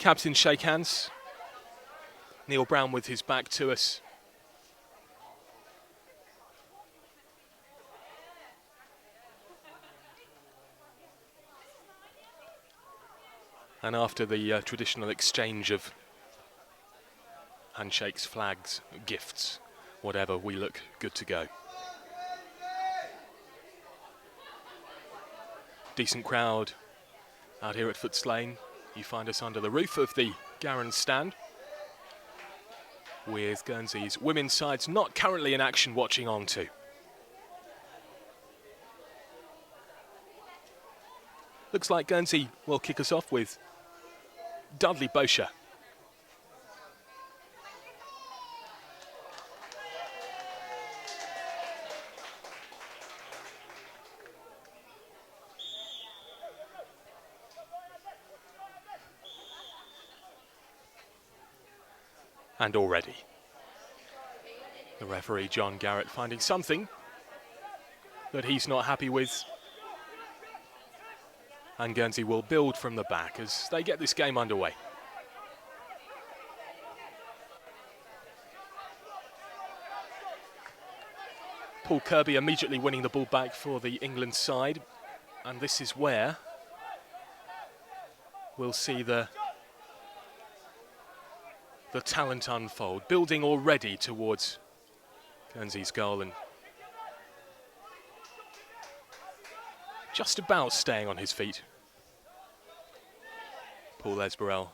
Captains shake hands. Neil Brown with his back to us. And after the traditional exchange of handshakes, flags, gifts, whatever, we look good to go. Decent crowd out here at Foots Lane. You find us under the roof of the Guernsey stand, with Guernsey's women's sides not currently in action watching on to. Looks like Guernsey will kick us off with Dudley Bosher. And already, the referee, John Garrett, finding something that he's not happy with. And Guernsey will build from the back as they get this game underway. Paul Kirby immediately winning the ball back for the England side. And this is where we'll see the talent unfold, building already towards Guernsey's goal and just about staying on his feet. Paul Lesberel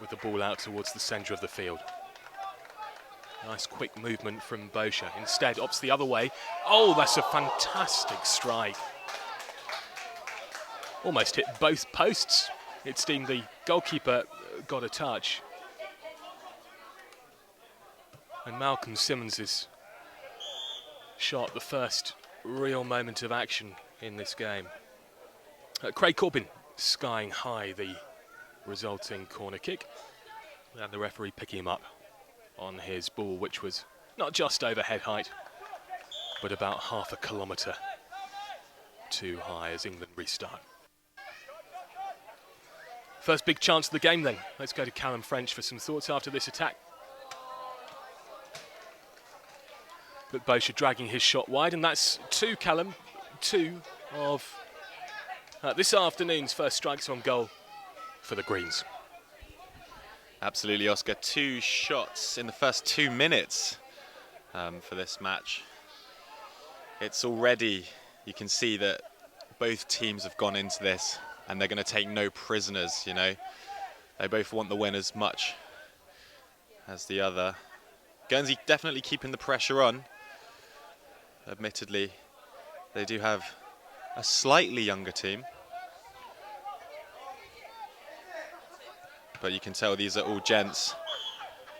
with the ball out towards the centre of the field. Nice quick movement from Bosher. Instead, opts the other way. Oh, that's a fantastic strike. Almost hit both posts. It seemed the goalkeeper got a touch. And Malcolm Simmons's shot, the first real moment of action in this game. Craig Corbin skying high the resulting corner kick. And the referee picking him up on his ball, which was not just over head height, but about half a kilometre too high as England restart. First big chance of the game then. Let's go to Callum French for some thoughts after this attack. But Bosher dragging his shot wide, and that's two, Callum, two of this afternoon's first strikes on goal for the Greens. Absolutely, Oscar. 2 shots in the first 2 minutes for this match. It's already, you can see that both teams have gone into this and they're going to take no prisoners, you know. They both want the win as much as the other. Guernsey definitely keeping the pressure on. Admittedly, they do have a slightly younger team. But you can tell these are all gents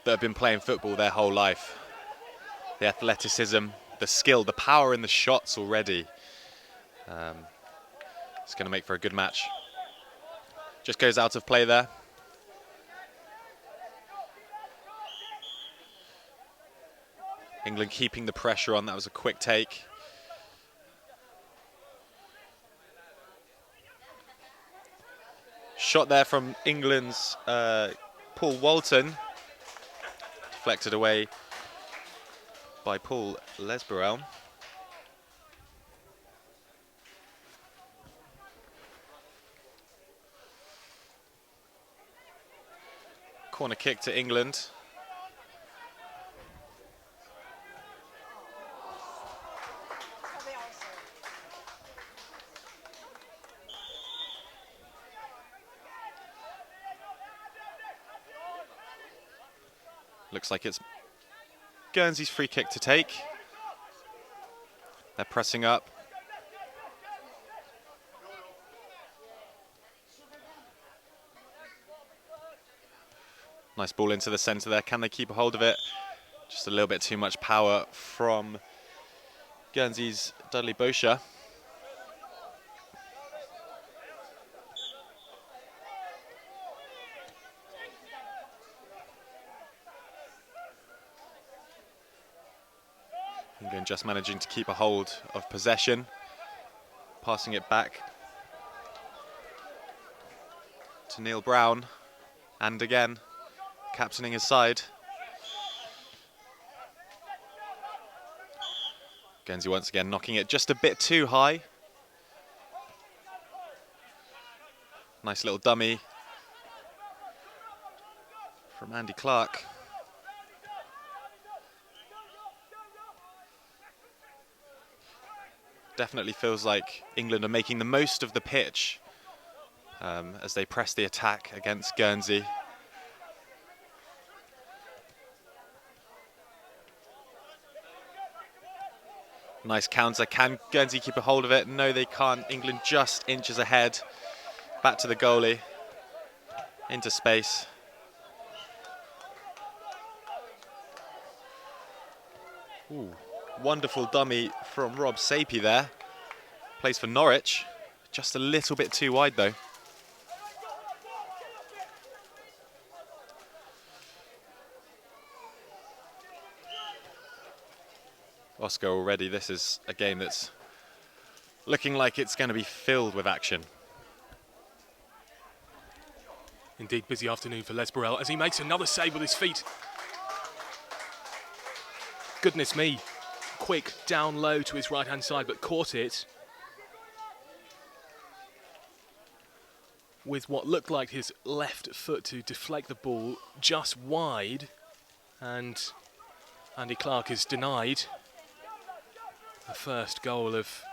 that have been playing football their whole life. The athleticism, the skill, the power in the shots already. It's going to make for a good match. Just goes out of play there. England keeping the pressure on. That was a quick take. Shot there from England's Paul Walton. Deflected away by Paul Lesberel. Corner kick to England. Looks like it's Guernsey's free kick to take. They're pressing up. Nice ball into the centre there. Can they keep a hold of it? Just a little bit too much power from Guernsey's Dudley Bosher. England just managing to keep a hold of possession, passing it back to to Neil Brown, and again, captaining his side. Guernsey once again knocking it just a bit too high. Nice little dummy from Andy Clark. Definitely feels like England are making the most of the pitch as they press the attack against Guernsey. Nice counter. Can Guernsey keep a hold of it? No, they can't. England just inches ahead. Back to the goalie. Into space. Ooh, wonderful dummy from Rob Sapie there. Plays for Norwich. Just a little bit too wide though. Oscar, already this is a game that's looking like it's going to be filled with action. Indeed, busy afternoon for Les Burrell as he makes another save with his feet. Goodness me, quick down low to his right-hand side, but caught it with what looked like his left foot to deflect the ball just wide, and Andy Clark is denied the first goal of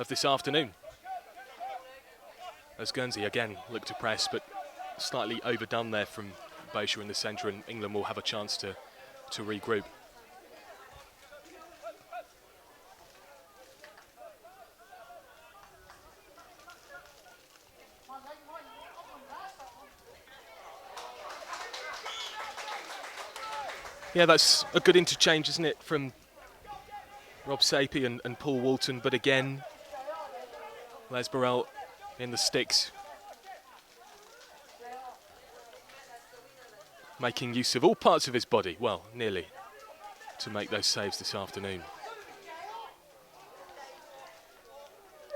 this afternoon. As Guernsey again look to press, but slightly overdone there from Boscher in the centre, and England will have a chance to regroup. Yeah, that's a good interchange, isn't it, from Rob Sapie and Paul Walton, but again, Les Burrell in the sticks, making use of all parts of his body, well, nearly, to make those saves this afternoon.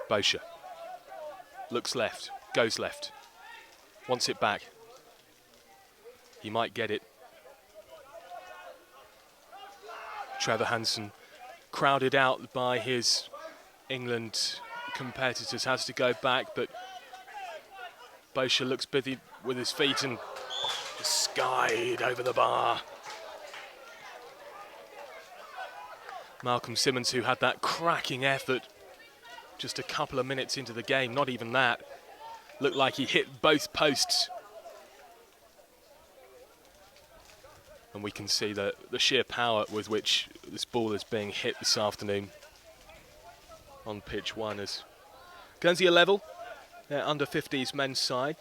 Boscher looks left, goes left, wants it back. He might get it. Trevor Hansen, crowded out by his England competitors, has to go back, but Boscher looks busy with his feet and skied over the bar. Malcolm Simmons, who had that cracking effort just a couple of minutes into the game, not even that, looked like he hit both posts. And we can see the sheer power with which this ball is being hit this afternoon on pitch one. As Guernsey are level, they're under 50s men's side.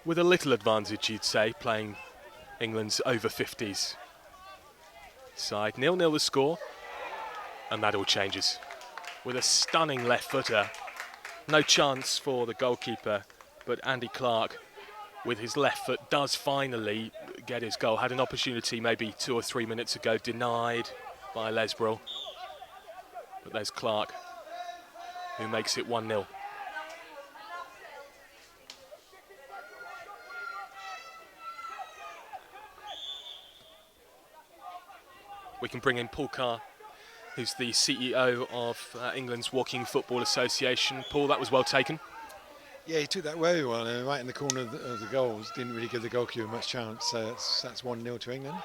With a little advantage, you'd say, playing England's over 50s side. 0-0 the score, and that all changes. With a stunning left footer. No chance for the goalkeeper, but Andy Clark, with his left foot, does finally get his goal. Had an opportunity maybe 2 or 3 minutes ago, denied by Les Burrell. But there's Clark, who makes it 1-0. We can bring in Paul Carr, who's the CEO of England's Walking Football Association. Paul, that was well taken. Yeah, he took that very well, right in the corner of the goals. Didn't really give the goalkeeper much chance, so that's 1-0 to England.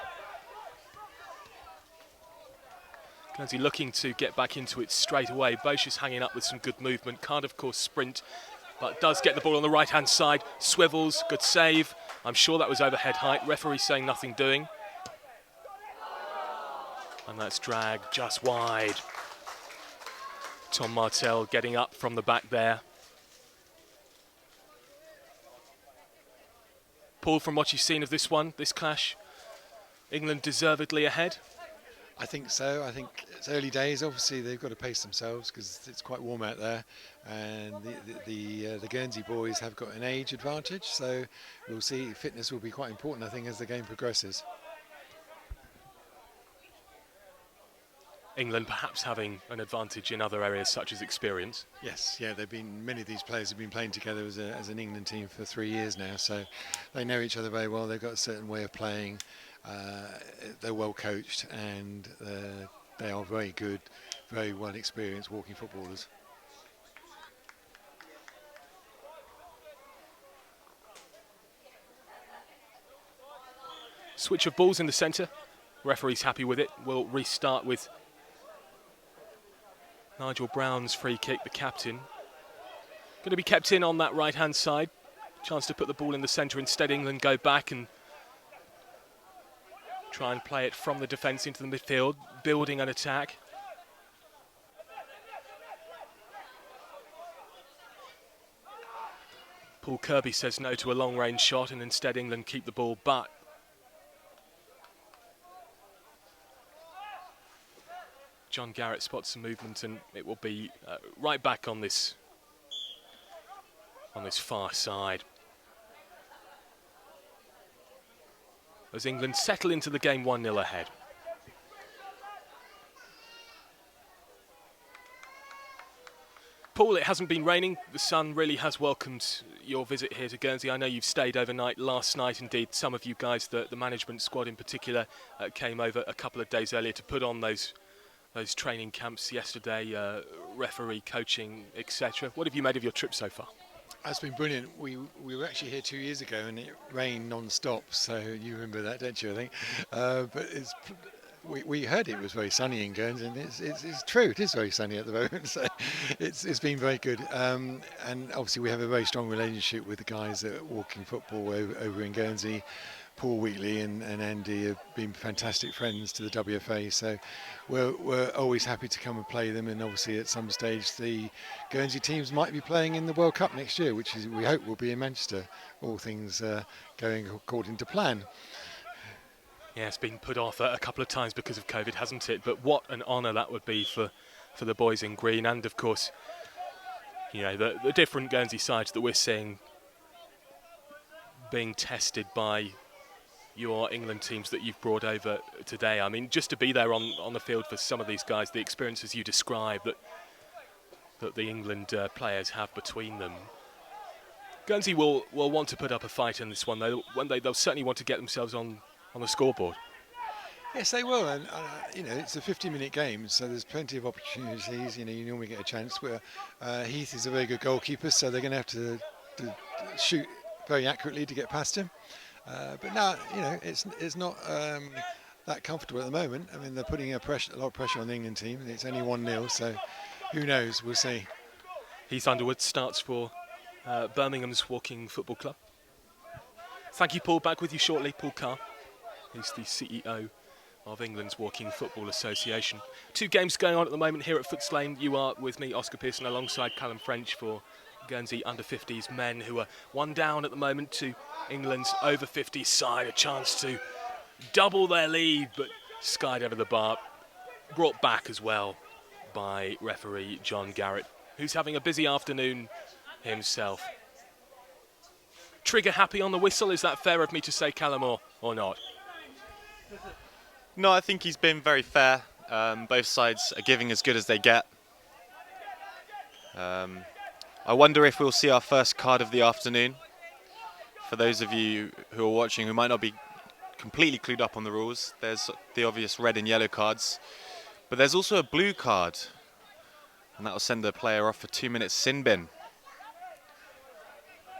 Guernsey looking to get back into it straight away. Boscher's hanging up with some good movement. Can't, of course, sprint, but does get the ball on the right-hand side. Swivels, good save. I'm sure that was overhead height. Referee saying nothing doing. And that's dragged just wide. Tom Martell getting up from the back there. Paul, from what you've seen of this one, this clash, England deservedly ahead? I think so. I think it's early days. Obviously, they've got to pace themselves because it's quite warm out there, and the Guernsey boys have got an age advantage. So we'll see. Fitness will be quite important, I think, as the game progresses. England perhaps having an advantage in other areas such as experience. Yes, yeah, many of these players have been playing together as an England team for 3 years now, so they know each other very well. They've got a certain way of playing. They're well coached, and they are very good, very well experienced walking footballers. Switch of balls in the centre. Referee's happy with it. We'll restart with Nigel Brown's free kick, the captain. Going to be kept in on that right-hand side. Chance to put the ball in the centre. Instead, England go back and try and play it from the defence into the midfield, building an attack. Paul Kirby says no to a long-range shot, and instead England keep the ball, but John Garrett spots some movement, and it will be right back on this far side. As England settle into the game 1-0 ahead. Paul, it hasn't been raining. The sun really has welcomed your visit here to Guernsey. I know you've stayed overnight last night. Indeed, some of you guys, the management squad in particular, came over a couple of days earlier to put on those training camps yesterday, referee, coaching, etc. What have you made of your trip so far? It's been brilliant. We were actually here 2 years ago, and it rained non-stop. So you remember that, don't you? I think. But we heard it was very sunny in Guernsey, and it's true. It is very sunny at the moment. So it's been very good. And obviously we have a very strong relationship with the guys that are walking football over in Guernsey. Paul Wheatley and Andy have been fantastic friends to the WFA, so we're always happy to come and play them. And obviously at some stage the Guernsey teams might be playing in the World Cup next year, which we hope will be in Manchester, all things going according to plan. Yeah, it's been put off a couple of times because of COVID, hasn't it? But what an honour that would be for the boys in green, and of course, you know, the different Guernsey sides that we're seeing being tested by your England teams that you've brought over today. I mean, just to be there on the field for some of these guys, the experiences you describe that the England players have between them. Guernsey will want to put up a fight in this one, though. They'll certainly want to get themselves on the scoreboard. Yes, they will, and you know, it's a 50-minute game, so there's plenty of opportunities. You know, you normally get a chance. Where Heath is a very good goalkeeper, so they're going to have to shoot very accurately to get past him. But now, you know, it's not that comfortable at the moment. I mean, they're putting a lot of pressure on the England team. It's only 1-0, so who knows? We'll see. Heath Underwood starts for Birmingham's Walking Football Club. Thank you, Paul. Back with you shortly. Paul Carr, he's the CEO of England's Walking Football Association. 2 games going on at the moment here at Foots Lane. You are with me, Oscar Pearson, alongside Callum French for Guernsey under 50s men, who are 1 down at the moment to England's over 50s side. A chance to double their lead, but skied over the bar. Brought back as well by referee John Garrett, who's having a busy afternoon himself. Trigger happy on the whistle, is that fair of me to say, Callum, or not? No, I think he's been very fair. Both sides are giving as good as they get. I wonder if we'll see our first card of the afternoon. For those of you who are watching who might not be completely clued up on the rules, there's the obvious red and yellow cards, but there's also a blue card, and that will send the player off for 2 minutes sin bin.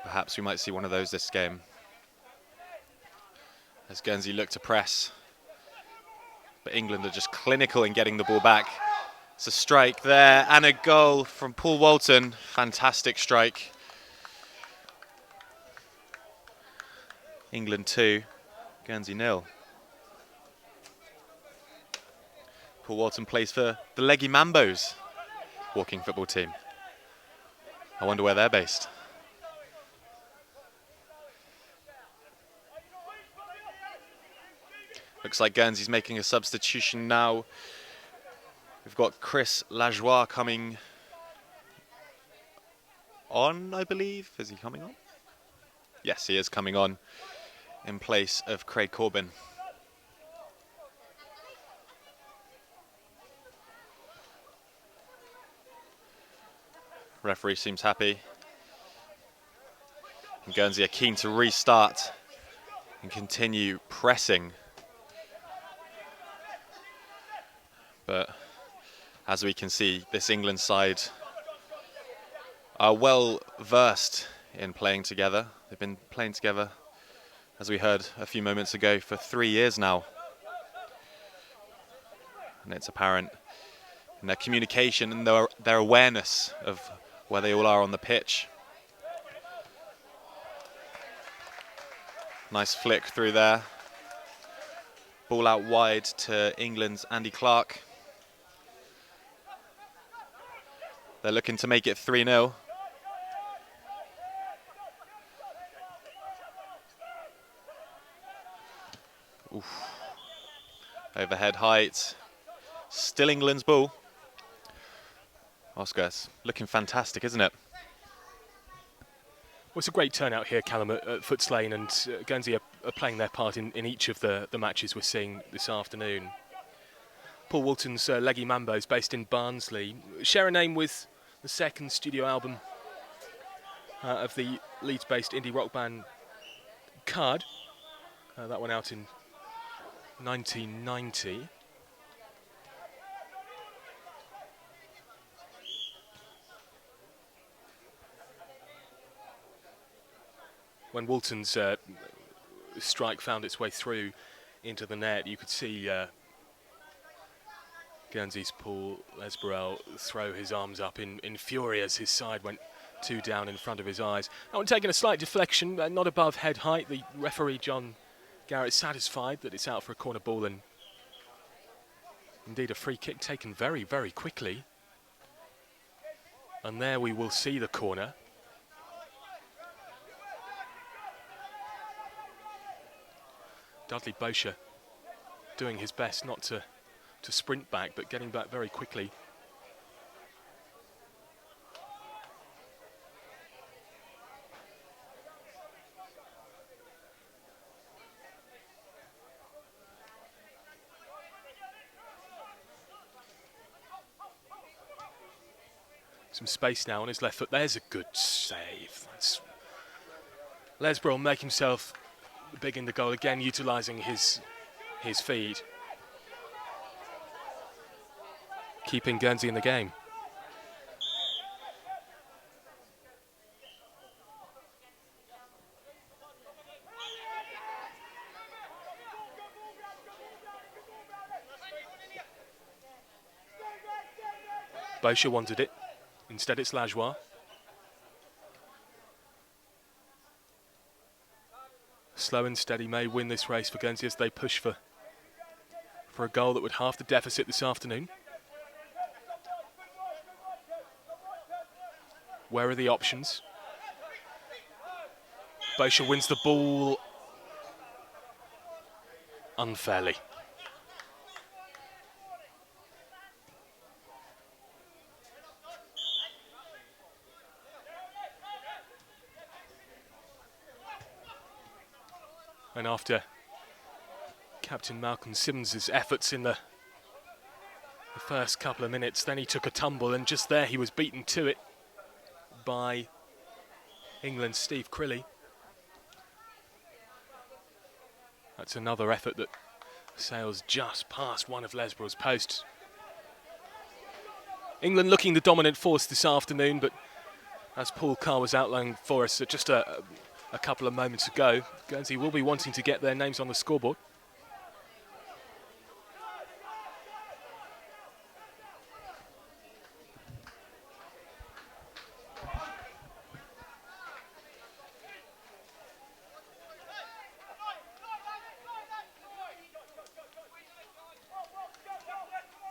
Perhaps we might see one of those this game, as Guernsey look to press, but England are just clinical in getting the ball back. It's a strike there and a goal from Paul Walton. Fantastic strike. England 2, Guernsey 0. Paul Walton plays for the Leggy Mambos walking football team. I wonder where they're based. Looks like Guernsey's making a substitution now. We've got Chris Lajoie coming on, I believe. Is he coming on? Yes, he is coming on in place of Craig Corbin. Referee seems happy. And Guernsey are keen to restart and continue pressing. But as we can see, this England side are well versed in playing together. They've been playing together, as we heard a few moments ago, for 3 years now. And it's apparent in their communication and their awareness of where they all are on the pitch. Nice flick through there. Ball out wide to England's Andy Clark. They're looking to make it 3-0. Oof. Overhead height. Still England's ball. Oscar, it's looking fantastic, isn't it? Well, it's a great turnout here, Callum, at Foots Lane, and Guernsey are playing their part in each of the matches we're seeing this afternoon. Paul Walton's Leggy Mambo's, based in Barnsley, share a name with the second studio album of the Leeds-based indie rock band Card. That went out in 1990. When Walton's strike found its way through into the net, you could see Guernsey's Paul Lesbrel throw his arms up in fury as his side went 2 down in front of his eyes. That one taking a slight deflection, not above head height. The referee, John Garrett, satisfied that it's out for a corner ball, and indeed a free kick taken very, very quickly. And there we will see the corner. Dudley Bosher doing his best not to sprint back, but getting back very quickly. Some space now on his left foot. There's a good save. That's Lesbrel make himself big in the goal again, utilising his feet, keeping Guernsey in the game. Bosher wanted it. Instead, it's Lajoie. Slow and steady may win this race for Guernsey as they push for a goal that would halve the deficit this afternoon. Where are the options? Bosher wins the ball unfairly. And after Captain Malcolm Simmons' efforts in the first couple of minutes, then he took a tumble, and just there he was beaten to it by England's Steve Crilly. That's another effort that sails just past one of Lesbrel's posts. England looking the dominant force this afternoon, but as Paul Carr was outlining for us just a couple of moments ago, Guernsey will be wanting to get their names on the scoreboard.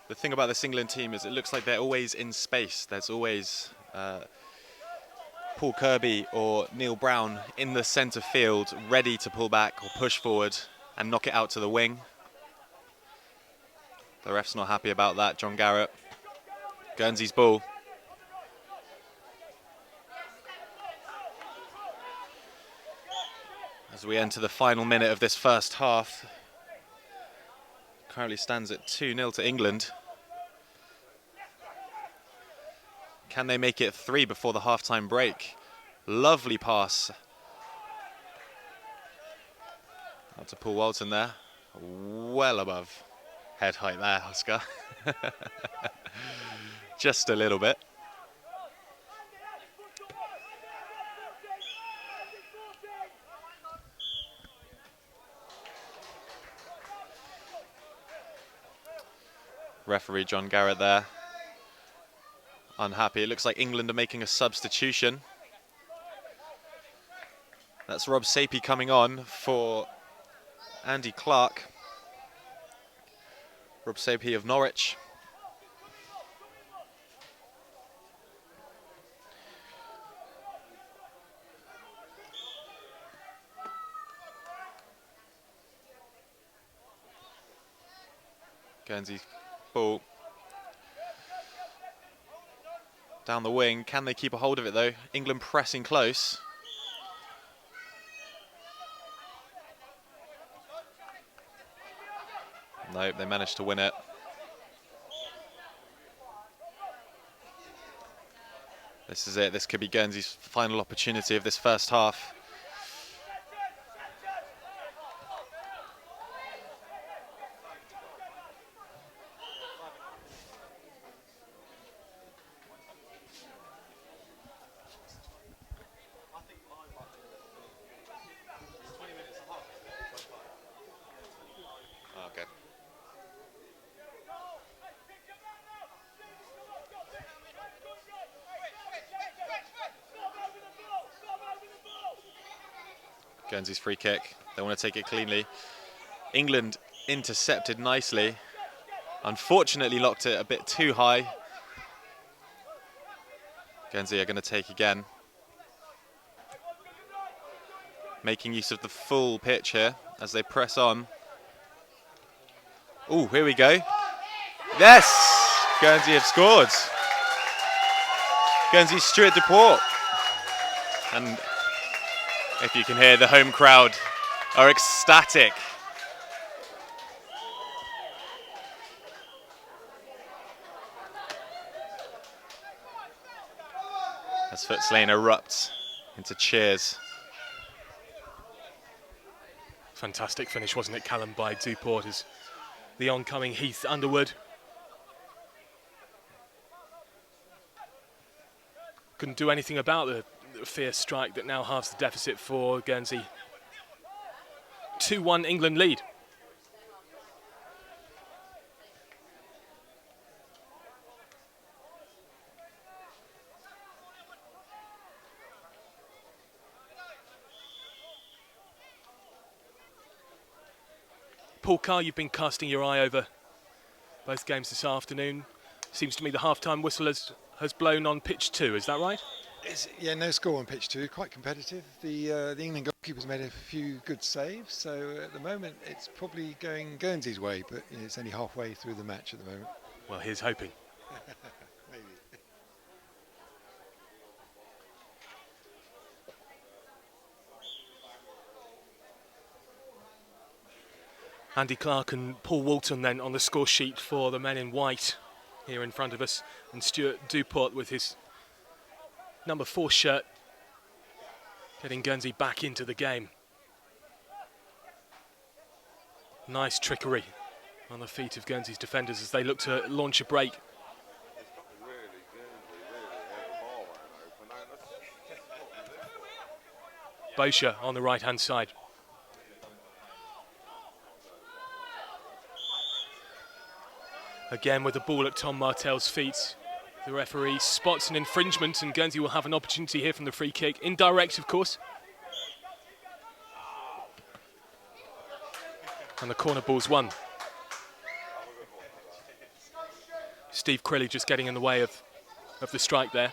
The thing about this England team is it looks like they're always in space. There's always Paul Kirby or Neil Brown in the centre field, ready to pull back or push forward and knock it out to the wing. The ref's not happy about that, John Garrett. Guernsey's ball. As we enter the final minute of this first half, currently stands at 2-0 to England. Can they make it 3 before the half-time break? Lovely pass. Out to Paul Walton there. Well above head height there, Oscar. Just a little bit. Referee John Garrett there. Unhappy. It looks like England are making a substitution. That's Rob Sapie coming on for Andy Clark. Rob Sapie of Norwich. Guernsey ball. Down the wing. Can they keep a hold of it though? England pressing close. Nope, they managed to win it. This is it. This could be Guernsey's final opportunity of this first half. Okay. Guernsey's free kick. They want to take it cleanly. England intercepted nicely. Unfortunately locked it a bit too high. Guernsey are going to take again. Making use of the full pitch here as they press on. Oh, here we go. Yes! Guernsey have scored. Guernsey's Stuart Duport. And if you can hear, the home crowd are ecstatic. As Foots Lane erupts into cheers. Fantastic finish, wasn't it, Callum, by Duport as the oncoming Heath Underwood. Couldn't do anything about the fierce strike that now halves the deficit for Guernsey. 2-1 England lead. Paul Carr, you've been casting your eye over both games this afternoon. Seems to me the half-time whistle has blown on pitch 2, is that right? Yeah, no score on pitch 2, quite competitive. The England goalkeeper's made a few good saves, so at the moment it's probably going Guernsey's way, but it's only halfway through the match at the moment. Well, here's hoping. Maybe. Andy Clark and Paul Walton then on the score sheet for the men in white here in front of us, and Stuart Duport with his number 4 shirt getting Guernsey back into the game. Nice trickery on the feet of Guernsey's defenders as they look to launch a break. Boscher on the right hand side. Again with the ball at Tom Martell's feet. The referee spots an infringement and Guernsey will have an opportunity here from the free kick. Indirect, of course. And the corner ball's won. Steve Crilly just getting in the way of the strike there.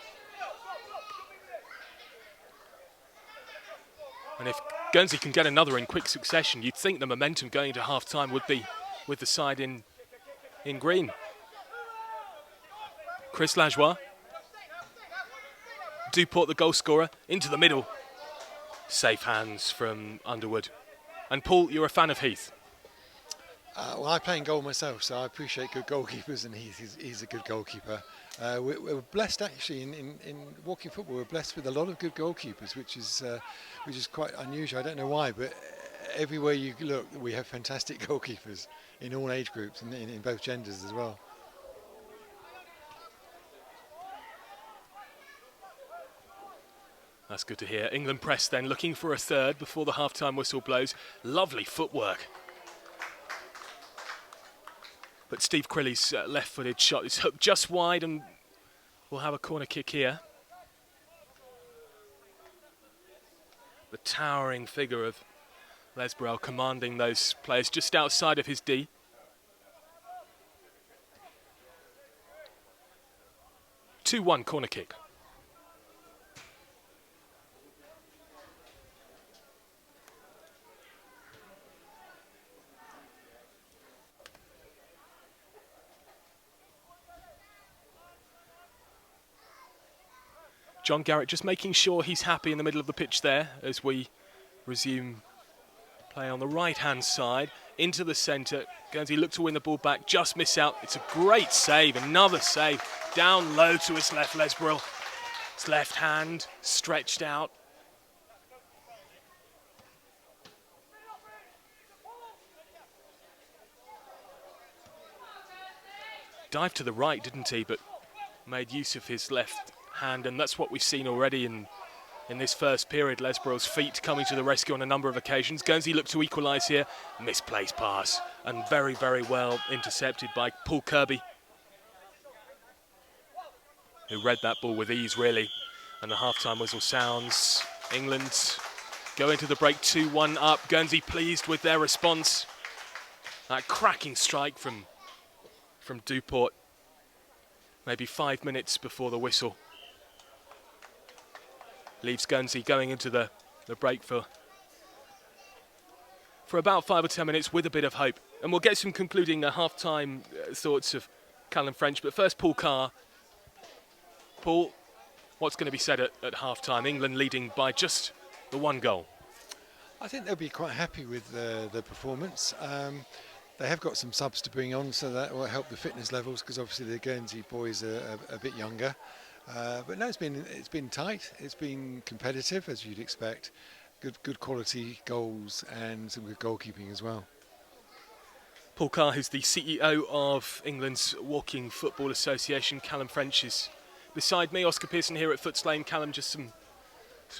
And if Guernsey can get another in quick succession, you'd think the momentum going into half-time would be with the side in green. Chris Lajoie. Duport, the goal scorer, into the middle. Safe hands from Underwood. And Paul, you're a fan of Heath. Well, I play in goal myself, so I appreciate good goalkeepers, and he's a good goalkeeper. We're blessed actually in walking football. We're blessed with a lot of good goalkeepers, which is quite unusual. I don't know why, but everywhere you look, we have fantastic goalkeepers in all age groups and in both genders as well. That's good to hear. England press then, looking for a third before the half-time whistle blows. Lovely footwork. But Steve Crilly's left-footed shot is hooked just wide, and we'll have a corner kick here. The towering figure of Lesbrel commanding those players just outside of his D. (2-1) corner kick. John Garrett just making sure he's happy in the middle of the pitch there as we resume play on the right-hand side into the centre. Guernsey look to win the ball back, just miss out. It's a great save, another save. Down low to his left, Lesbrel. His left hand stretched out. Dived to the right, didn't he? But made use of his left hand, and that's what we've seen already in this first period. Lesbrel's feet coming to the rescue on a number of occasions. Guernsey look to equalise here. Misplaced pass, and very, very well intercepted by Paul Kirby, who read that ball with ease, really. And the half-time whistle sounds. England go into the break 2-1 up. Guernsey pleased with their response. That cracking strike from Duport, maybe 5 minutes before the whistle, leaves Guernsey going into the break for about 5 or 10 minutes with a bit of hope. And we'll get some concluding half-time thoughts of Callum French. But first, Paul Carr. Paul, what's going to be said at half-time? England leading by just the one goal. I think they'll be quite happy with the performance. They have got some subs to bring on, so that will help the fitness levels, because obviously the Guernsey boys are a bit younger. But no, it's been tight. It's been competitive, as you'd expect. Good quality goals and some good goalkeeping as well. Paul Carr, who's the CEO of England's Walking Football Association. Callum French is beside me. Oscar Pearson here at Foots Lane. Callum, just some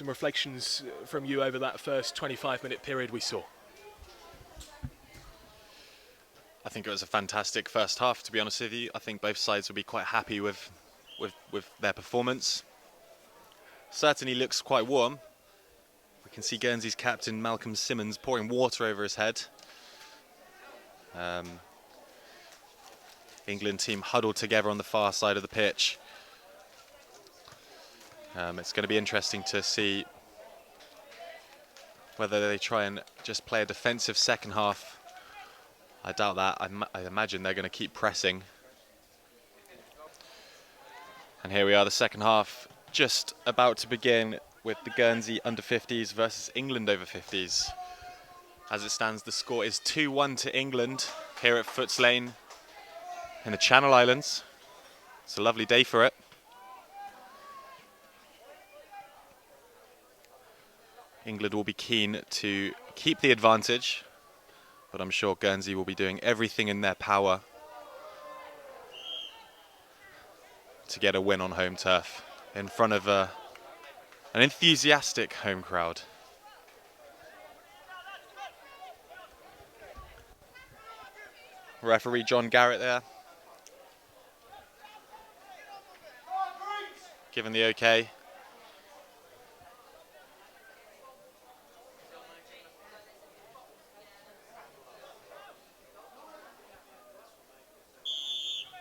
reflections from you over that first 25-minute period we saw. I think it was a fantastic first half, to be honest with you. I think both sides will be quite happy with their performance. Certainly looks quite warm. We can see Guernsey's captain Malcolm Simmons pouring water over his head. England team huddled together on the far side of the pitch. It's going to be interesting to see whether they try and just play a defensive second half. I doubt that. I imagine they're going to keep pressing. And here we are, the second half just about to begin with the Guernsey under 50s versus England over 50s. As it stands, the score is 2-1 to England here at Foots Lane in the Channel Islands. It's a lovely day for it. England will be keen to keep the advantage, but I'm sure Guernsey will be doing everything in their power to get a win on home turf in front of an enthusiastic home crowd. Referee John Garrett there, given the okay.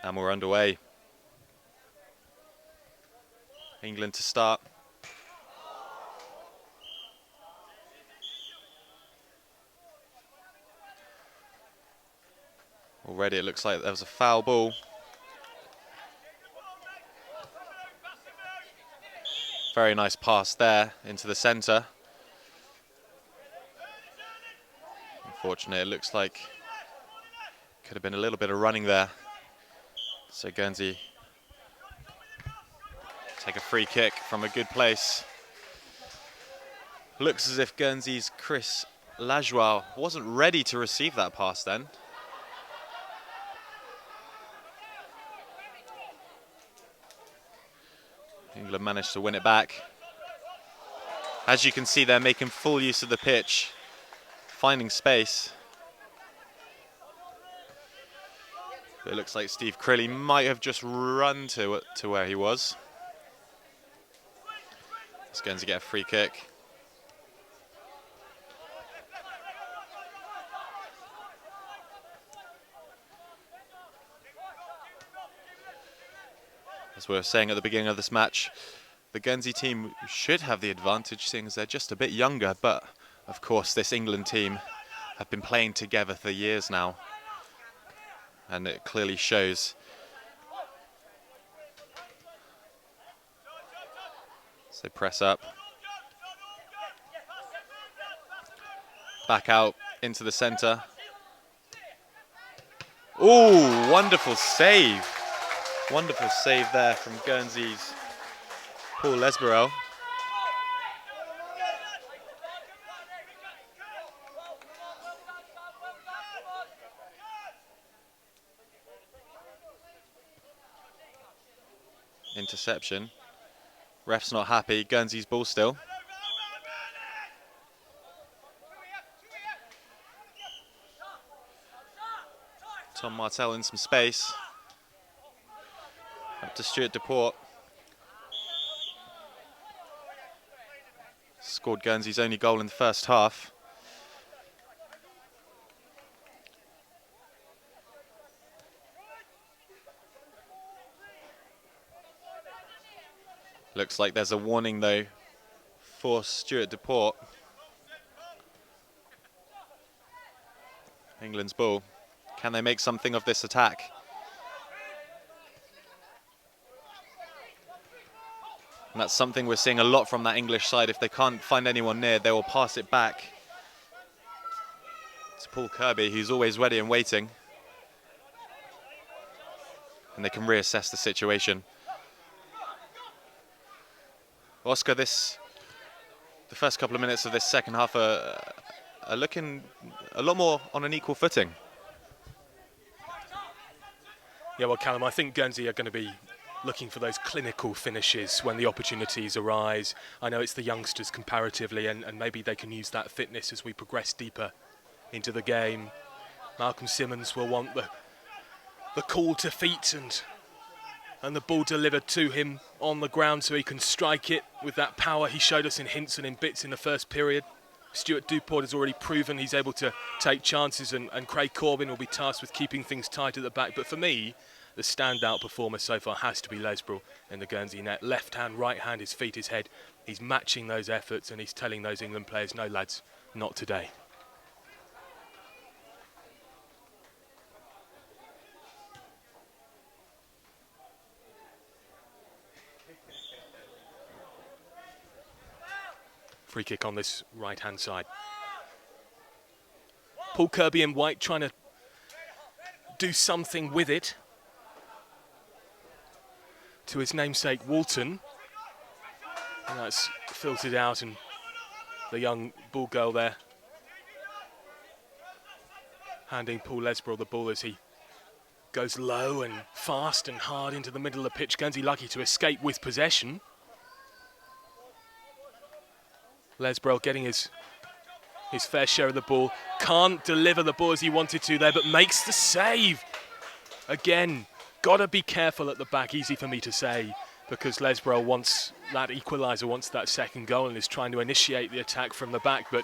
And we're underway. England to start. Already it looks like there was a foul ball. Very nice pass there into the centre. Unfortunately, it looks like Could have been a little bit of running there. So Guernsey take a free kick from a good place. Looks as if Guernsey's Chris Lajoie wasn't ready to receive that pass then. England managed to win it back. As you can see, they're making full use of the pitch, finding space. But it looks like Steve Crilly might have just run to where he was. It's going to get a free kick. As we were saying at the beginning of this match, the Guernsey team should have the advantage, seeing as they're just a bit younger, but of course this England team have been playing together for years now, and it clearly shows. So they press up, back out into the centre. Oh, wonderful save. Wonderful save there from Guernsey's Paul Lesberel. Interception. Ref's not happy. Guernsey's ball still. Tom Martel in some space. Up to Stuart Duport. Scored Guernsey's only goal in the first half. Looks like there's a warning though for Stuart Duport. England's ball. Can they make something of this attack? And that's something we're seeing a lot from that English side. If they can't find anyone near, they will pass it back to Paul Kirby, who's always ready and waiting. And they can reassess the situation. Oscar, the first couple of minutes of this second half are looking a lot more on an equal footing. Yeah, well, Callum, I think Guernsey are going to be looking for those clinical finishes when the opportunities arise. I know it's the youngsters comparatively, and maybe they can use that fitness as we progress deeper into the game. Malcolm Simmons will want the call to feet and the ball delivered to him on the ground so he can strike it with that power he showed us in hints and in bits in the first period. Stuart Duport has already proven he's able to take chances, and Craig Corbin will be tasked with keeping things tight at the back. But for me, the standout performer so far has to be Lesberel in the Guernsey net. Left hand, right hand, his feet, his head. He's matching those efforts and he's telling those England players, no lads, not today. Free kick on this right-hand side. Paul Kirby in white trying to do something with it to his namesake Walton. And that's filtered out, and the young ball girl there handing Paul Lesberel the ball as he goes low and fast and hard into the middle of the pitch. Guernsey lucky to escape with possession. Lesberel getting his fair share of the ball. Can't deliver the ball as he wanted to there, but makes the save. Again, gotta be careful at the back, easy for me to say, because Lesberel wants that equaliser, wants that second goal, and is trying to initiate the attack from the back, but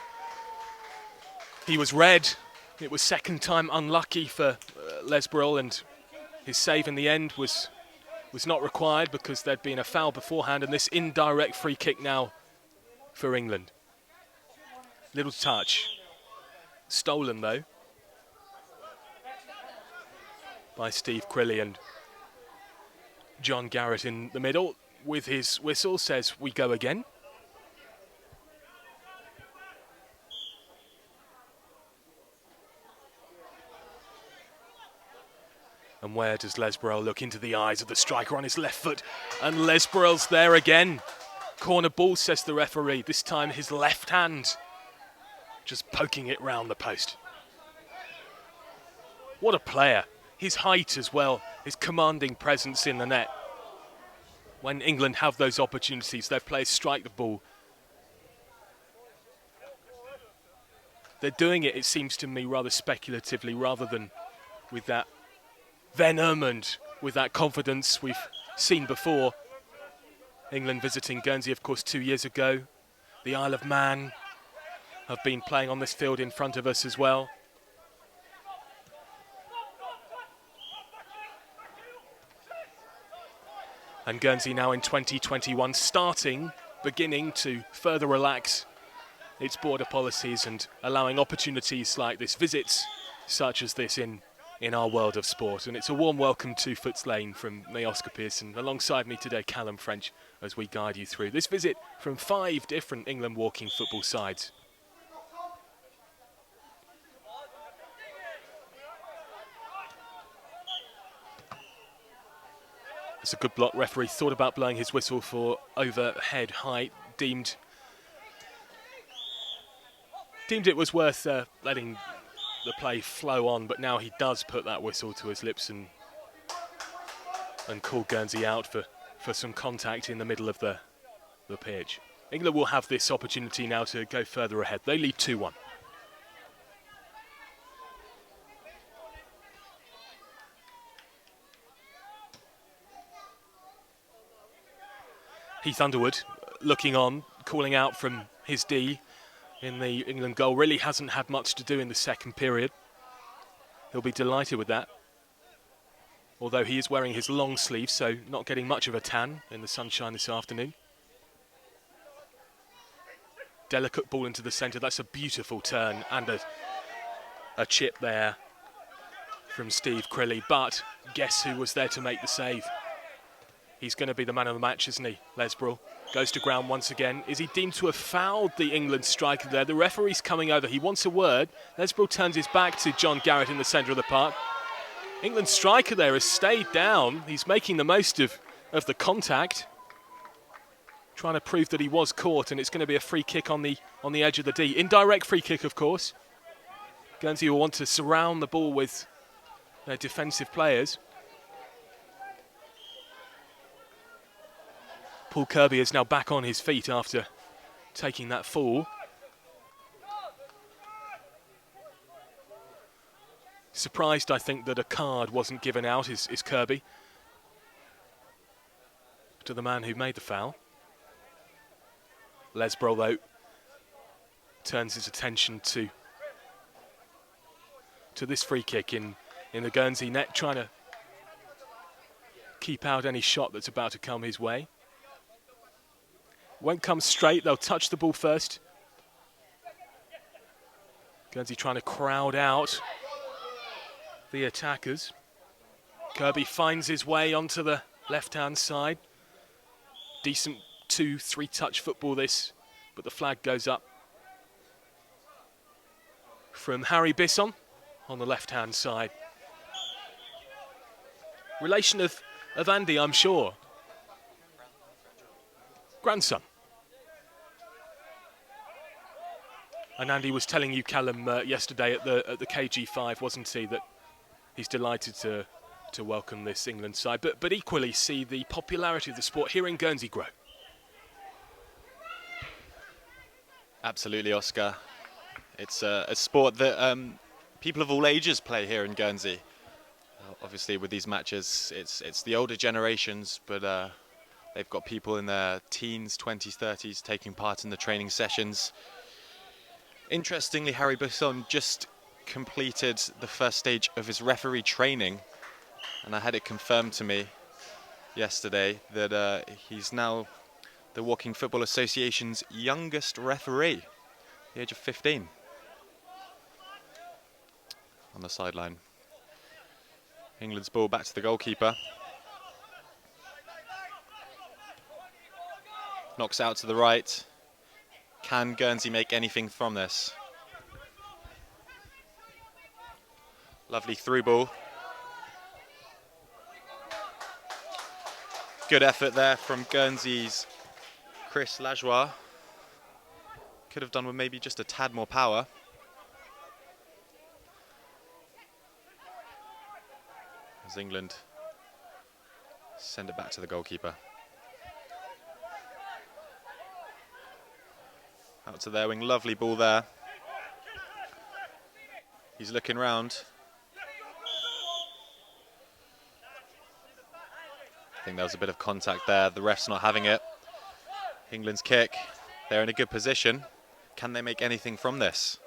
he was read. It was second time unlucky for Lesberel, and his save in the end was not required because there'd been a foul beforehand, and this indirect free kick now for England. Little touch. Stolen though by Steve Crilly, and John Garrett in the middle with his whistle says we go again. And where does Lesborough look? Into the eyes of the striker on his left foot. And Lesborough's there again. Corner ball, says the referee. This time his left hand just poking it round the post. What a player. His height as well, his commanding presence in the net. When England have those opportunities, their players strike the ball. They're doing it, it seems to me, rather speculatively, rather than with that venom and with that confidence we've seen before. England visiting Guernsey, of course, 2 years ago. The Isle of Man have been playing on this field in front of us as well. And Guernsey now in 2021 beginning to further relax its border policies and allowing opportunities like this, visits such as this in our world of sport. And it's a warm welcome to Foots Lane from me, Oscar Pearson. Alongside me today, Callum French, as we guide you through this visit from 5 different England walking football sides. It's a good block. Referee thought about blowing his whistle for overhead height, deemed it was worth letting the play flow on, but now he does put that whistle to his lips and call Guernsey out for some contact in the middle of the pitch. England will have this opportunity now to go further ahead. They lead 2-1. Heath Underwood looking on, calling out from his D in the England goal. Really hasn't had much to do in the second period. He'll be delighted with that. Although he is wearing his long sleeve, so not getting much of a tan in the sunshine this afternoon. Delicate ball into the centre. That's a beautiful turn and a chip there from Steve Crilly. But guess who was there to make the save? He's going to be the man of the match, isn't he? Lesborough goes to ground once again. Is he deemed to have fouled the England striker there? The referee's coming over. He wants a word. Lesborough turns his back to John Garrett in the centre of the park. England striker there has stayed down. He's making the most of the contact, trying to prove that he was caught, and it's going to be a free kick on the edge of the D. Indirect free kick, of course. Guernsey will want to surround the ball with their defensive players. Paul Kirby is now back on his feet after taking that fall. Surprised, I think, that a card wasn't given out is Kirby to the man who made the foul. Lesborough, though, turns his attention to this free kick in the Guernsey net, trying to keep out any shot that's about to come his way. Won't come straight, they'll touch the ball first. Guernsey trying to crowd out the attackers. Kirby finds his way onto the left-hand side. Decent 2-3 touch football this, but the flag goes up from Harry Bisson on the left-hand side. Relation of Andy, I'm sure. Grandson. And Andy was telling you, Callum, yesterday at the KG5, wasn't he, that he's delighted to welcome this England side, but equally see the popularity of the sport here in Guernsey grow. Absolutely, Oscar. It's a sport that people of all ages play here in Guernsey. Obviously, with these matches, it's the older generations, but they've got people in their teens, 20s, 30s taking part in the training sessions. Interestingly, Harry Bisson just completed the first stage of his referee training, and I had it confirmed to me yesterday that he's now the Walking Football Association's youngest referee, the age of 15, on the sideline. England's ball back to the goalkeeper. Knocks out to the right. Can Guernsey make anything from this? Lovely through ball. Good effort there from Guernsey's Chris Lajoie. Could have done with maybe just a tad more power. As England send it back to the goalkeeper. Out to their wing, lovely ball there. He's looking round. I think there was a bit of contact there. The ref's not having it. England's kick. They're in a good position. Can they make anything from this?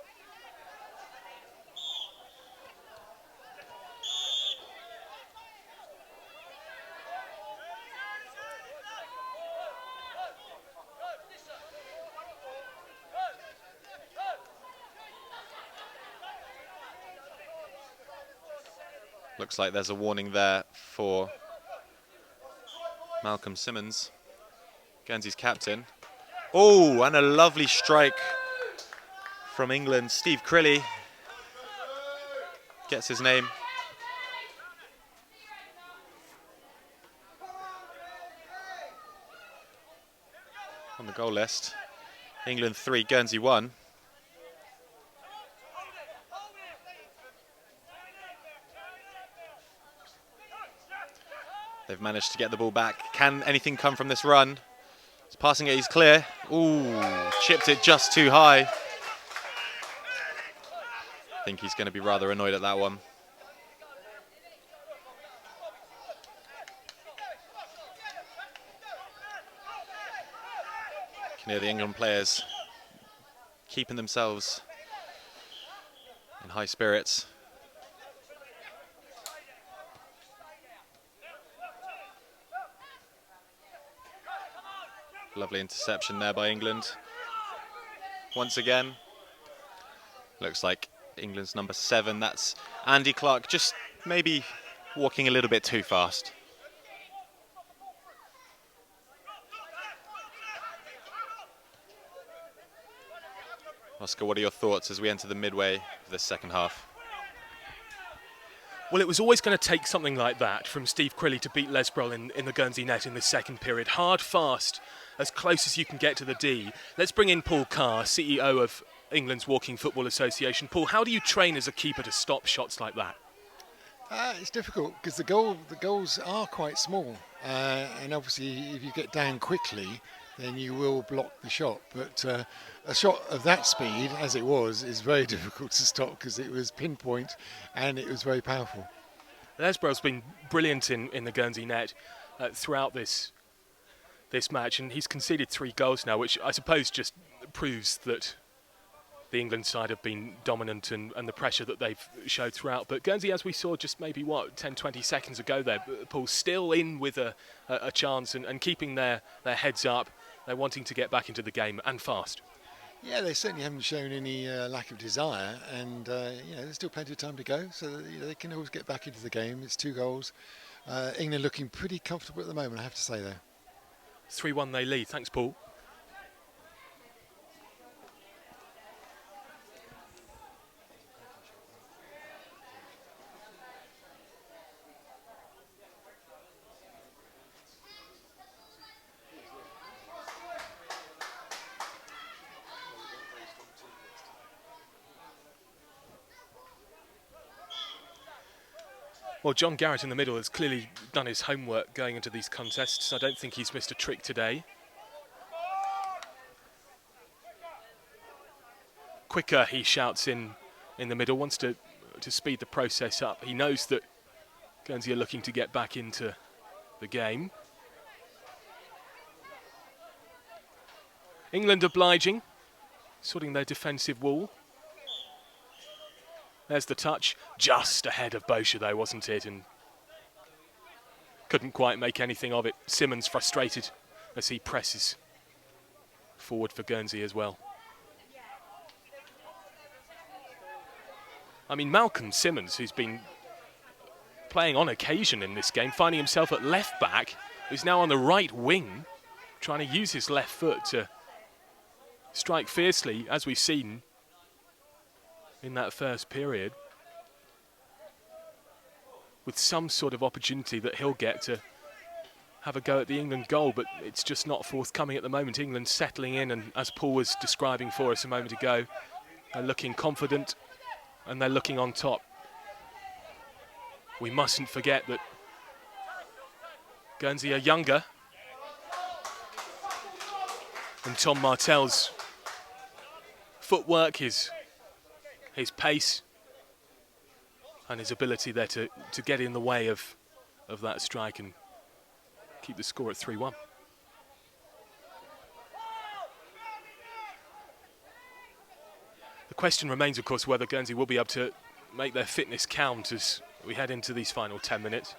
Looks like there's a warning there for Malcolm Simmons, Guernsey's captain. Oh, and a lovely strike from England. Steve Crilly gets his name. On the goal list. England 3, Guernsey 1. They've managed to get the ball back. Can anything come from this run? He's passing it, he's clear. Ooh, chipped it just too high. I think he's going to be rather annoyed at that one. You can hear the England players keeping themselves in high spirits. Lovely interception there by England. Once again, looks like England's number 7. That's Andy Clark, just maybe walking a little bit too fast. Oscar, what are your thoughts as we enter the midway of this second half? Well, it was always going to take something like that from Steve Crilly to beat Lesbrel in the Guernsey net in the second period. Hard, fast, as close as you can get to the D. Let's bring in Paul Carr, CEO of England's Walking Football Association. Paul, how do you train as a keeper to stop shots like that? It's difficult because the goals are quite small, and obviously if you get down quickly, then you will block the shot. But a shot of that speed, as it was, is very difficult to stop because it was pinpoint and it was very powerful. Lesbrel's been brilliant in the Guernsey net throughout this match, and he's conceded 3 goals now, which I suppose just proves that the England side have been dominant and the pressure that they've showed throughout. But Guernsey, as we saw just maybe, 10-20 seconds ago there, Paul, still in with a chance and keeping their heads up. They're wanting to get back into the game, and fast. Yeah, they certainly haven't shown any lack of desire, and there's still plenty of time to go, so they can always get back into the game. It's 2 goals. England looking pretty comfortable at the moment, I have to say, though. 3-1 they lead. Thanks, Paul. Well, John Garrett in the middle has clearly done his homework going into these contests. I don't think he's missed a trick today. Quicker, he shouts in the middle, wants to speed the process up. He knows that Guernsey are looking to get back into the game. England obliging, sorting their defensive wall. There's the touch, just ahead of Boscher though, wasn't it? And couldn't quite make anything of it. Simmons frustrated as he presses forward for Guernsey as well. I mean, Malcolm Simmons, who's been playing on occasion in this game, finding himself at left back, who's now on the right wing, trying to use his left foot to strike fiercely, as we've seen in that first period, with some sort of opportunity that he'll get to have a go at the England goal, but it's just not forthcoming at the moment. England settling in, and as Paul was describing for us a moment ago, they're looking confident and they're looking on top. We mustn't forget that Guernsey are younger, and Tom Martell's footwork, his pace and his ability there to get in the way of that strike and keep the score at 3-1. The question remains, of course, whether Guernsey will be able to make their fitness count as we head into these final 10 minutes.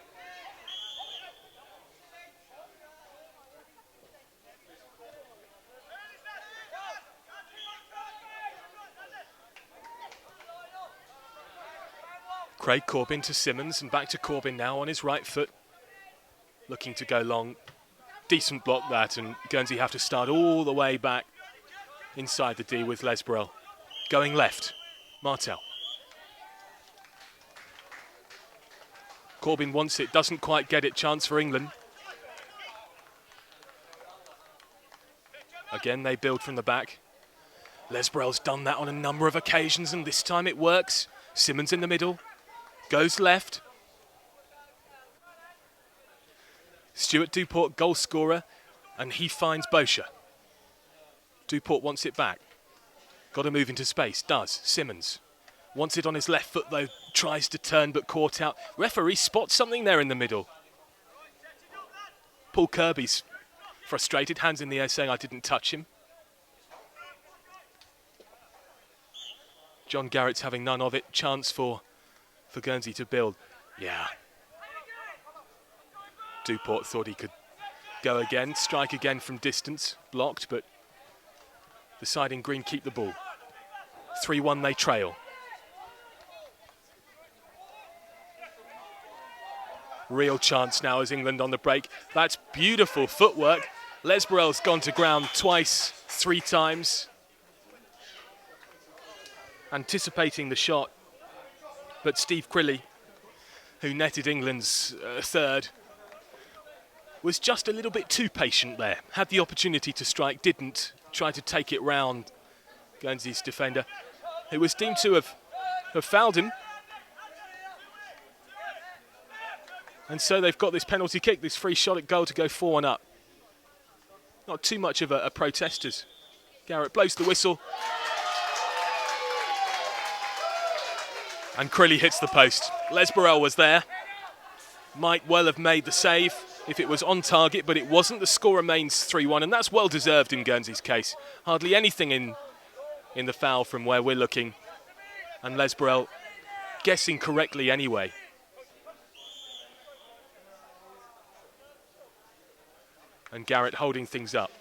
Craig Corbin to Simmons, and back to Corbin now on his right foot, looking to go long. Decent block that, and Guernsey have to start all the way back inside the D with Lesbrel. Going left, Martel. Corbin wants it, doesn't quite get it, chance for England. Again, they build from the back. Lesbrel's done that on a number of occasions, and this time it works. Simmons in the middle. Goes left. Stuart Duport, goal scorer, and he finds Boscher. Duport wants it back. Got to move into space, does. Simmons wants it on his left foot though, tries to turn but caught out. Referee spots something there in the middle. Paul Kirby's frustrated, hands in the air saying I didn't touch him. John Garrett's having none of it. Chance for Guernsey to build. Yeah. Duport thought he could go again, strike again from distance. Blocked, but the side in green keep the ball. 3-1 they trail. Real chance now as England on the break. That's beautiful footwork. Lesbrel's gone to ground twice, 3 times. Anticipating the shot. But Steve Crilly, who netted England's third, was just a little bit too patient there. Had the opportunity to strike, didn't. Tried to take it round Guernsey's defender, who was deemed to have fouled him. And so they've got this penalty kick, this free shot at goal to go 4-1 up. Not too much of a protest as Garrett blows the whistle. And Crilly hits the post. Lesbrel was there. Might well have made the save if it was on target, but it wasn't. The score remains 3-1, and that's well deserved in Guernsey's case. Hardly anything in the foul from where we're looking. And Lesbrel guessing correctly anyway. And Garrett holding things up.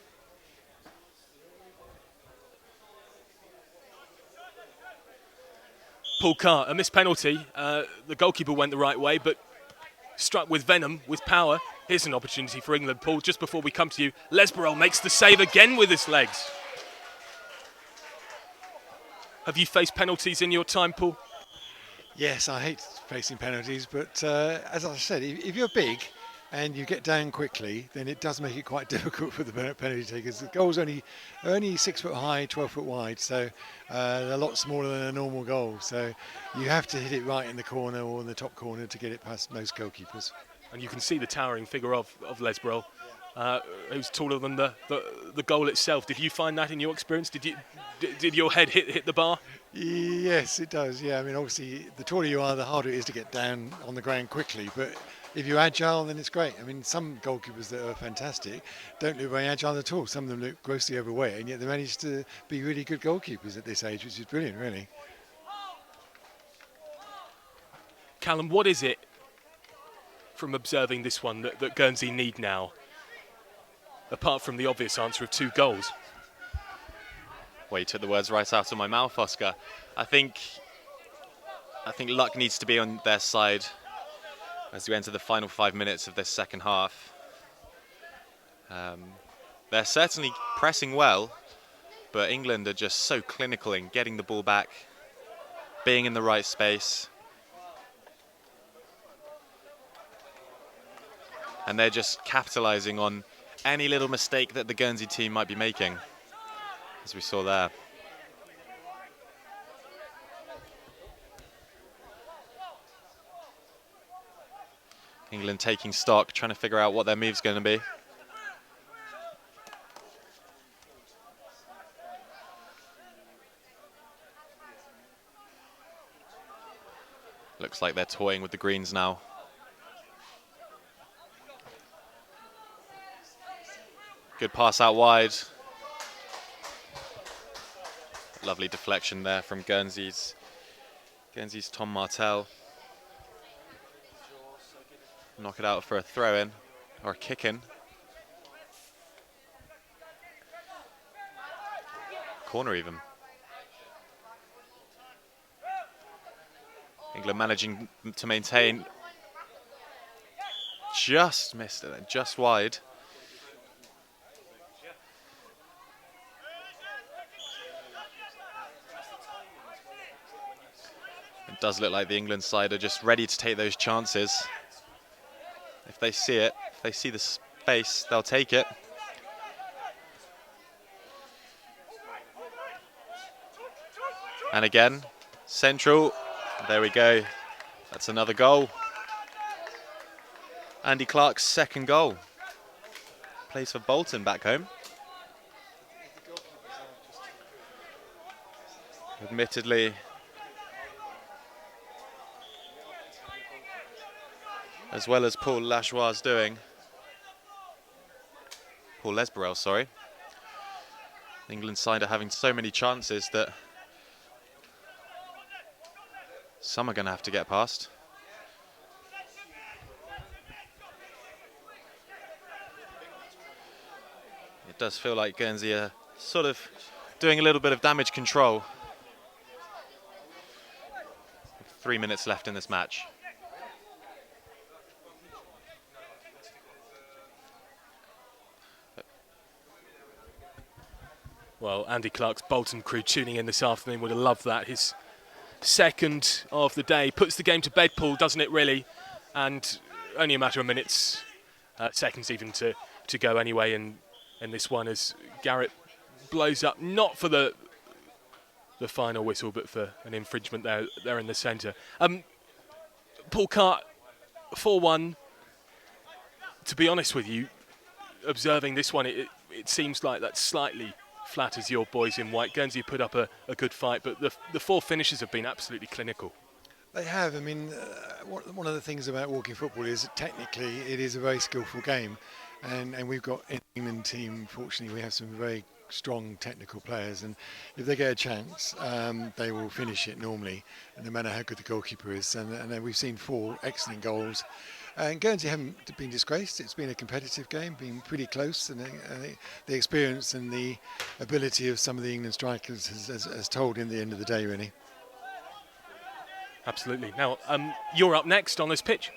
Paul Carr, a missed penalty. The goalkeeper went the right way, but struck with venom, with power. Here's an opportunity for England, Paul, just before we come to you. Lesbrel makes the save again with his legs. Have you faced penalties in your time, Paul? Yes, I hate facing penalties, but as I said, if you're big and you get down quickly, then it does make it quite difficult for the penalty takers. The goal's only 6 foot high, 12 foot wide, so they're a lot smaller than a normal goal. So you have to hit it right in the corner or in the top corner to get it past most goalkeepers. And you can see the towering figure of Lesbrel, who's taller than the goal itself. Did you find that in your experience? Did your head hit the bar? Yes, it does. Yeah, I mean, obviously, the taller you are, the harder it is to get down on the ground quickly. But if you're agile, then it's great. I mean, some goalkeepers that are fantastic don't look very agile at all. Some of them look grossly overweight, and yet they manage to be really good goalkeepers at this age, which is brilliant, really. Callum, what is it from observing this one that Guernsey need now, apart from the obvious answer of 2 goals? Well, you took the words right out of my mouth, Oscar. I think luck needs to be on their side as we enter the final 5 minutes of this second half. They're certainly pressing well, but England are just so clinical in getting the ball back, being in the right space. and they're just capitalising on any little mistake that the Guernsey team might be making, as we saw there. England taking stock, trying to figure out what their move's going to be. Looks like they're toying with the greens now. Good pass out wide. Lovely deflection there from Guernsey's Tom Martel. Knock it out for a throw-in, or a kick-in. Corner even. England managing to maintain. Just missed it, just wide. It does look like the England side are just ready to take those chances. If they see it, if they see the space, they'll take it. And again, central. There we go. That's another goal. Andy Clark's second goal. Plays for Bolton back home. Admittedly, as well as Paul Lachois doing. Paul Lesberel, sorry. England side are having so many chances that some are going to have to get past. It does feel like Guernsey are sort of doing a little bit of damage control. 3 minutes left in this match. Well, Andy Clark's Bolton crew tuning in this afternoon would have loved that. His second of the day puts the game to bed, Paul, doesn't it really? And only a matter of minutes, seconds even to go anyway in this one as Garrett blows up, not for the final whistle, but for an infringement there in the centre. Paul Carr, 4-1. To be honest with you, observing this one, it seems like that slightly flatters your boys in white. Guernsey put up a good fight, but the four finishes have been absolutely clinical. They have. I mean, one of the things about walking football is that technically it is a very skillful game, and we've got in the England team, fortunately, we have some very strong technical players, and if they get a chance, they will finish it normally, and no matter how good the goalkeeper is. And we've seen 4 excellent goals. And Guernsey haven't been disgraced. It's been a competitive game, been pretty close, and the experience and the ability of some of the England strikers has told in the end of the day, really. Absolutely. Now, you're up next on this pitch.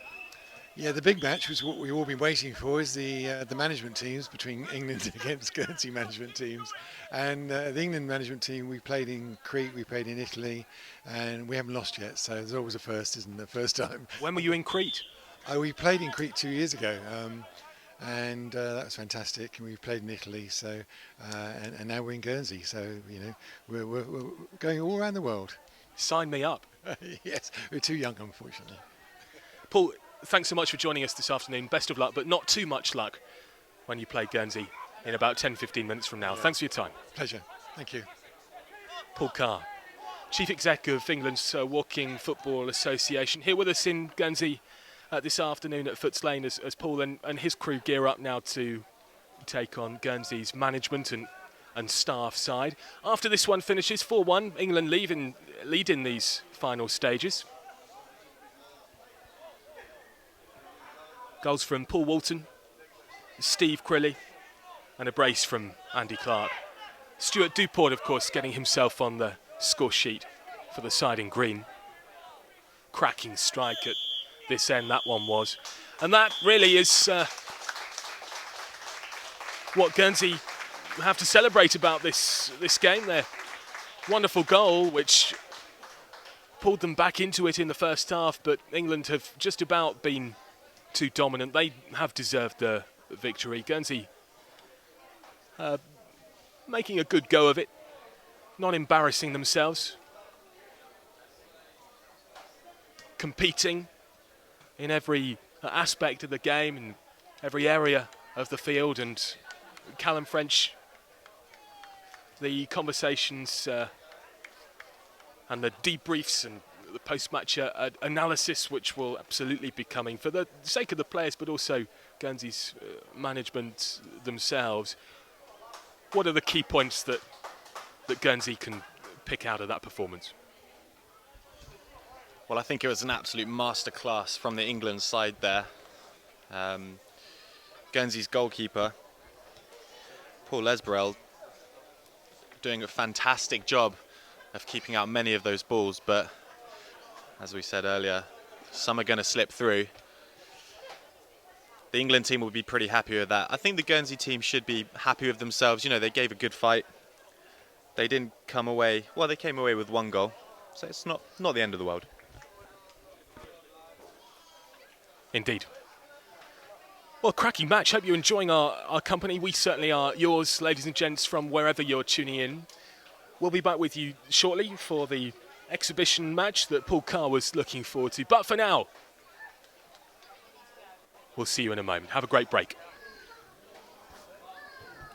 Yeah, the big match, which is what we've all been waiting for, is the management teams between England against Guernsey management teams. And the England management team, we played in Crete, we played in Italy, and we haven't lost yet. So there's always a first, isn't there? First time. When were you in Crete? We played in Crete 2 years ago, and that was fantastic. And we played in Italy, so and now we're in Guernsey. So you know, we're going all around the world. Sign me up. Yes, we're too young, unfortunately. Paul, thanks so much for joining us this afternoon. Best of luck, but not too much luck when you play Guernsey in about 10-15 minutes from now. Thanks for your time. Pleasure. Thank you. Paul Carr, Chief Exec of England's Walking Football Association, here with us in Guernsey this afternoon at Foots Lane as Paul and his crew gear up now to take on Guernsey's management and staff side. After this one finishes 4-1, England lead in these final stages. Goals from Paul Walton, Steve Crilly, and a brace from Andy Clark. Stuart Duport, of course, getting himself on the score sheet for the side in green. Cracking strike at this end, that one was. And that really is what Guernsey have to celebrate about this game. Their wonderful goal, which pulled them back into it in the first half, but England have just about been too dominant. They have deserved the victory. Guernsey making a good go of it, not embarrassing themselves, competing in every aspect of the game, in every area of the field. And Callum French, the conversations and the debriefs and the post-match analysis, which will absolutely be coming for the sake of the players, but also Guernsey's management themselves. What are the key points that Guernsey can pick out of that performance? Well, I think it was an absolute masterclass from the England side there. Guernsey's goalkeeper, Paul Lesberel, doing a fantastic job of keeping out many of those balls, but as we said earlier, some are going to slip through. The England team will be pretty happy with that. I think the Guernsey team should be happy with themselves. You know, they gave a good fight. They didn't come away, well, they came away with 1 goal, so it's not the end of the world. Indeed. Well, cracking match. Hope you're enjoying our company. We certainly are yours, ladies and gents, from wherever you're tuning in. We'll be back with you shortly for the exhibition match that Paul Carr was looking forward to. But for now, we'll see you in a moment. Have a great break.